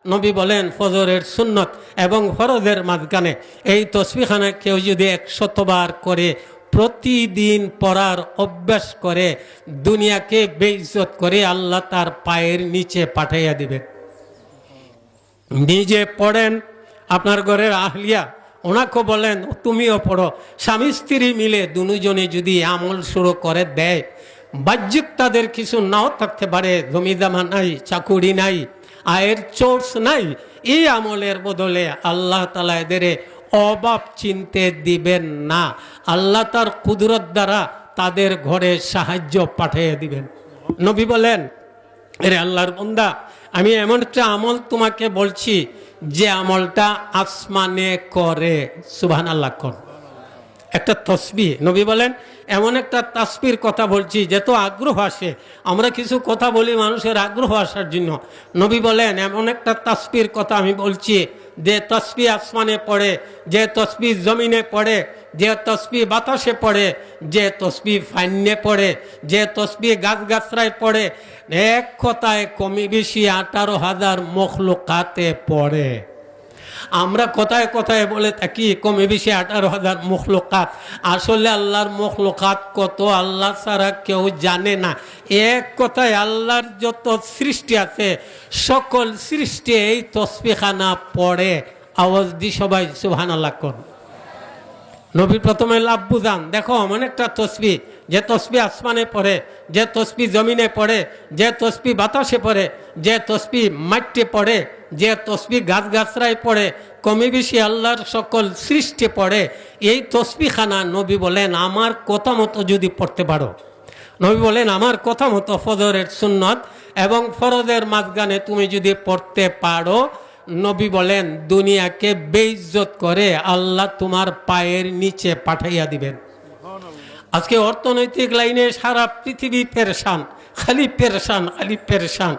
নবী বলেন ফজরের সুন্নত এবং ফরজের মাঝখানে এই তসবিহখানা কেউ যদি 100 বার করে প্রতিদিন পড়ার অভ্যাস করে দুনিয়াকে বেইজ্জত করে আল্লাহ তার পায়ের নিচে পাঠাইয়া দিবেন। নিজে পড়েন, আপনার ঘরের আহলিয়া ওনাকে বলেন তুমিও পড়ো, স্বামী স্ত্রী মিলে দুজনে যদি আমল শুরু করে দেয়, বাহ্যিক তাদের কিছু নাও থাকতে পারে, জমিদামা নাই, চাকুরি নাই, আয়ের সোর্স নাই, এই আমলের বদলে আল্লাহ তাআলা এদের অভাব চিনতে দিবেন না। আল্লাহ তার কুদরত দ্বারা তাদের ঘরে সাহায্য পাঠিয়ে দিবেন। নবী বলেন, এরে আল্লাহর বান্দা, আমি এমন একটা আমল তোমাকে বলছি যে আমলটা আসমানে করে। সুবহানাল্লাহ কর। একটা তসবিহ, নবী বলেন এমন একটা তাসবির কথা বলছি যে তো আগ্রহ আসে, আমরা কিছু কথা বলি মানুষের আগ্রহ আসার জন্য। নবী বলেন এমন একটা তাসবির কথা আমি বলছি যে তসবিহ আসমানে পড়ে, যে তসবিহ জমিনে পড়ে, যে তসবিহ বাতাসে পড়ে, যে তসবিহ ফাইন্যে পড়ে, যে তসবিহ গাছগাছরায় পড়ে, এক কথায় কমই বেশি 18,000 মখলুকাতে পড়ে। আমরা কথায় কথায় বলে থাকি কমে বেশি 18,000 মখলুকাত, আসলে আল্লাহর মখলুকাত কত আল্লাহ ছাড়া কেউ জানে না। এক কথায় আল্লাহর যত সৃষ্টি আছে সকল সৃষ্টি এই তসবিহখানা পড়ে। আওয়াজ দি সবাই সুবহানাল্লাহ কোন। নবী প্রথমে লাভ বুঝান, দেখো এমন একটা তসবিহ যে তসবিহ আসমানে পড়ে, যে তসবিহ জমিনে পড়ে, যে তসবিহ বাতাসে পড়ে, যে তসবিহ মাটিতে পড়ে, যে তসবিহ গাছগাছরায় পড়ে, কমে বেশি আল্লাহর সকল সৃষ্টি পড়ে। এই তসবিহখানা নবী বলেন আমার কথা মতো যদি পড়তে পারো, নবী বলেন আমার কথা মতো ফজরের সুন্নত এবং ফরজের মাঝখানে তুমি যদি পড়তে পারো, নবী বলেন দুনিয়াকে বেইজ্জত করে আল্লাহ তোমার পায়ের নিচে পাঠাইয়া দিবেন। আজকে অর্থনৈতিক লাইনে সারা পৃথিবী পেরেশান, খালি পেরেশান, খালি পেরেশান।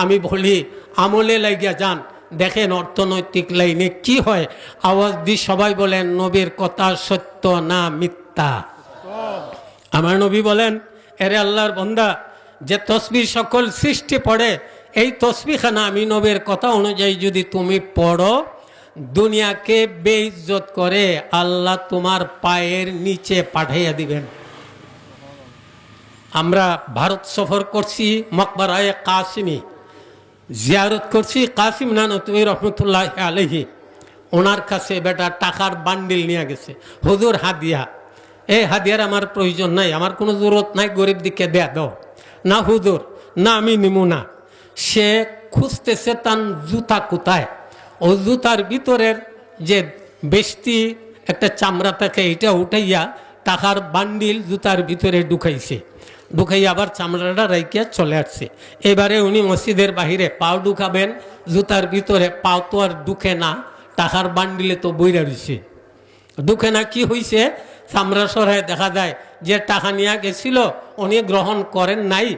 আমি বলি আমলে লাগিয়া যান, দেখেন অর্থনৈতিক লাইনে কি হয়। আওয়াজ দিয়ে সবাই বলেন নবীর কথা সত্য না মিথ্যা? আমার নবী বলেন, এরে আল্লাহর বান্দা, যে তসবিহ সকল সৃষ্টি পড়ে, এই তসবিহখানা আমি নবীর কথা অনুযায়ী যদি তুমি পড়ো, দুনিয়াকে বেইজ্জত করে আল্লাহ তোমার পায়ের নিচে পাঠাইয়া দিবেন। আমরা ভারত সফর করছি, মকবরায়ে কাসিমি জিয়ারত করছি। কাসিম নানতুবি রহমতুল্লাহ আলাইহি ওনার কাছে বেটা টাকার বান্ডিল নিয়ে গেছে, হুজুর হাদিয়া। এই হাদিয়ার আমার প্রয়োজন নাই, আমার কোনো জরুরত নাই, গরিব দিকে দেয়া দাও না হুজুর, না আমি নিমু না। সে খুঁজতেছে তার জুতা কোথায়, ও জুতার ভিতরের যে বেষ্টি একটা চামড়া থাকে এটা উঠাইয়া টাকার বান্ডিল জুতার ভিতরে ঢুকাইছে, ঢুকাইয়া আবার চামড়াটা রাইকিয়া চলে আসছে। এবারে উনি মসজিদের বাহিরে পাও ঢুকাবেন, জুতার ভিতরে পাও তো আর ঢুকে না, টাকার বান্ডিলে তো বইরা রয়েছে, ঢুকে না। কি হয়েছে, চামড়া সরায় দেখা যায় যে টাকা নিয়ে গেছিল উনি গ্রহণ করেন নাই,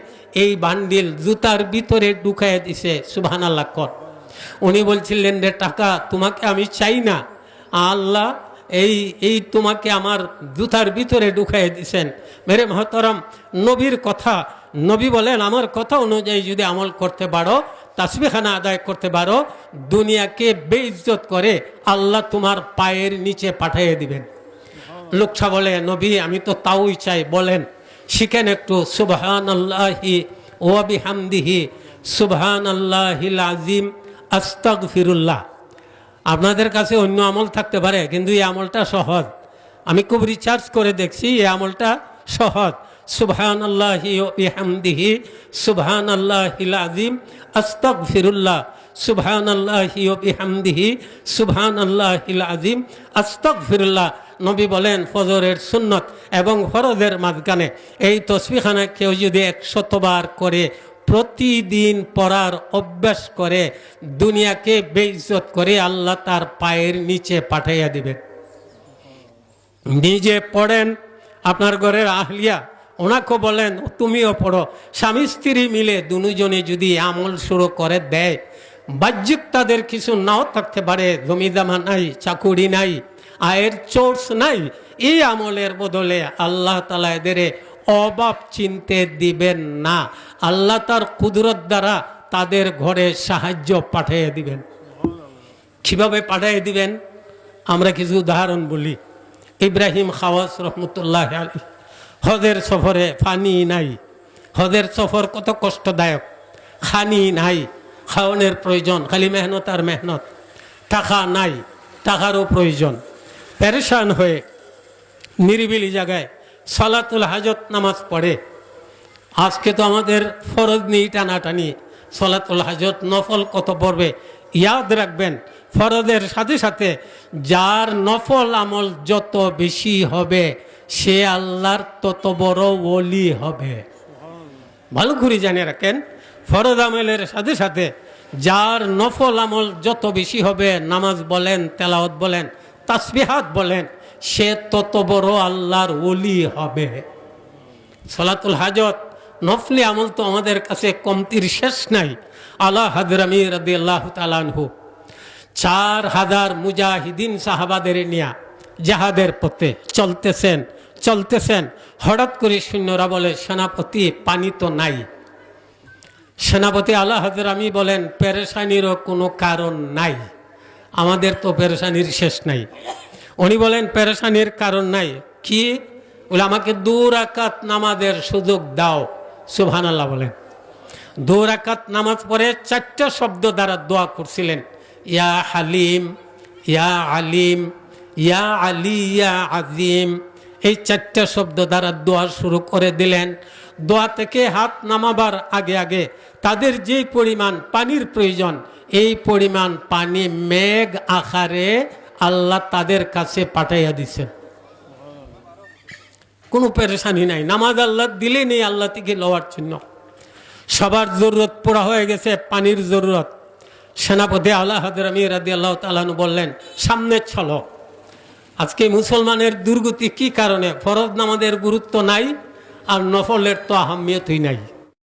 এই বান্ডিল জুতার ভিতরে ঢুকাইয়া দিছে। সুবহানাল্লাহ কর। উনি বলছিলেন রে টাকা তোমাকে আমি চাই না, আল্লাহ এই তোমাকে আমার জুতার ভিতরে ঢুকাইয়া দিছেন। মেরে মহতরম, নবীর কথা, নবী বলেন আমার কথা অনুযায়ী যদি আমল করতে পারো, তাসবিহখানা আদায় করতে পারো, দুনিয়াকে বেইজ্জত করে আল্লাহ তোমার পায়ের নিচে পাঠিয়ে দিবেন। লোকটা বলে নবী আমি তো তাওই চাই, বলেন শিখেন একটু। সুবহানাল্লাহি ওয়া বিহামদিহি সুবহানাল্লাহিল আযীম আস্তাগফিরুল্লাহ। আপনাদের কাছে অন্য আমল থাকতে পারে, কিন্তু এই আমলটা সহজ। আমি খুব রিসার্চ করে দেখছি, এই আমলটা সহজ। সুবহানাল্লাহি ওয়া বিহামদিহি সুবহানাল্লাহিল আযীম আস্তাগফিরুল্লাহ, সুবহানাল্লাহি ওয়া বিহামদিহি সুবহানাল্লাহিল আযীম আস্তাগফিরুল্লাহ। নবী বলেন ফজরের সুন্নত এবং ফরজের মাঝখানে এই তসবিহখানা কেউ যদি 100 বার করে প্রতিদিন পড়ার অভ্যাস করে দুনিয়াকে বেইজ্জত করে আল্লাহ তার পায়ের নিচে পাঠাইয়া দিবেন। নিজে পড়েন, আপনার ঘরের আহলিয়া ওনাকে বলেন তুমিও পড়ো, স্বামী স্ত্রী মিলে দুজনে যদি আমল শুরু করে দেয়, বাহ্যিক তাদের কিছু নাও থাকতে পারে, জমিদামা নাই, চাকুরি নাই, আয়ের সোর্স নাই, এই আমলের বদলে আল্লাহ তাআলা এদের অভাব চিনতে দিবেন না। আল্লাহ তার কুদরত দ্বারা তাদের ঘরে সাহায্য পাঠিয়ে দিবেন। কিভাবে পাঠিয়ে দিবেন আমরা কিছু উদাহরণ বলি। ইব্রাহিম খাওয়াস রহমতুল্লাহ আলাইহি হজের সফরে পানি নাই, হজের সফর কত কষ্টদায়ক, খানি নাই, খাওয়ানোর প্রয়োজন, খালি মেহনত আর মেহনত, টাকা নাই, টাকারও প্রয়োজন। পেরেশান হয়ে নিরিবিলি জায়গায় সালাতুল হাজত নামাজ পড়ে। আজকে তো আমাদের ফরজ নেই টানাটানি, সালাতুল হাজত নফল কত পড়বে ইয়াদ রাখবেন। ফরজের সাথে সাথে যার নফল আমল যত বেশি হবে সে আল্লাহর তত বড় ওলি হবে। ভালো করে জানিয়ে রাখেন, ফরজ আমলের সাথে সাথে যার নফল আমল যত বেশি হবে, নামাজ বলেন, তেলাওয়াত বলেন, তাসবিহাত বলেন, সে তত বড় আল্লাহর ওলি হবে। সালাতুল হাজত নফলি আমল তো আমাদের কাছে কমতির শেষ নাই। আলা হাদরামি রাদিয়াল্লাহু তাআলা আনহু 4000 মুজাহিদিন সাহাবাদের নিয়ে জাহাদের পথে চলতেছেন। হঠাৎ করে সৈন্যরা বলে, সেনাপতি পানি তো নাই। সেনাপতি আলা হাদরামি বলেন, পেরেশানিরও কোনো কারণ নাই, আমাদের তো পেরেশানির শেষ নাই। উনি বলেন, পেরেশানির কারণ নাই কি? বলে, আমাকে 2 রাকাত নামাজের সুযোগ দাও। সুবহানাল্লাহ বলেন। 2 রাকাত নামাজ পড়ে 4টা শব্দ দ্বারা দোয়া করছিলেন, ইয়া হালিম, ইয়া আলিম, ইয়া আলী, ইয়া আজিম। এই 4টা শব্দ দ্বারা দোয়া শুরু করে দিলেন। দোয়া থেকে হাত নামাবার আগে আগে তাদের যে পরিমাণ পানির প্রয়োজন, এই পরিমাণ পানি মেঘ আকারে আল্লাহ তাদের কাছে পাঠাইয়া দিচ্ছেন। কোনো পেরেশানি নাই, নামাজ আল্লাহ দিলে নেই আল্লাহ থেকে লওয়ার জন্য। সবার জরুরত পুরা হয়ে গেছে, পানির জরুরত। সেনাপতি আলা হাদরামি রাদিয়াল্লাহু তাআলা আনহু বললেন, সামনে চলো। আজকে মুসলমানের দুর্গতি কি কারণে? ফরজ নামাজের গুরুত্ব নাই আর নফলের তো আহমিয়তই নাই।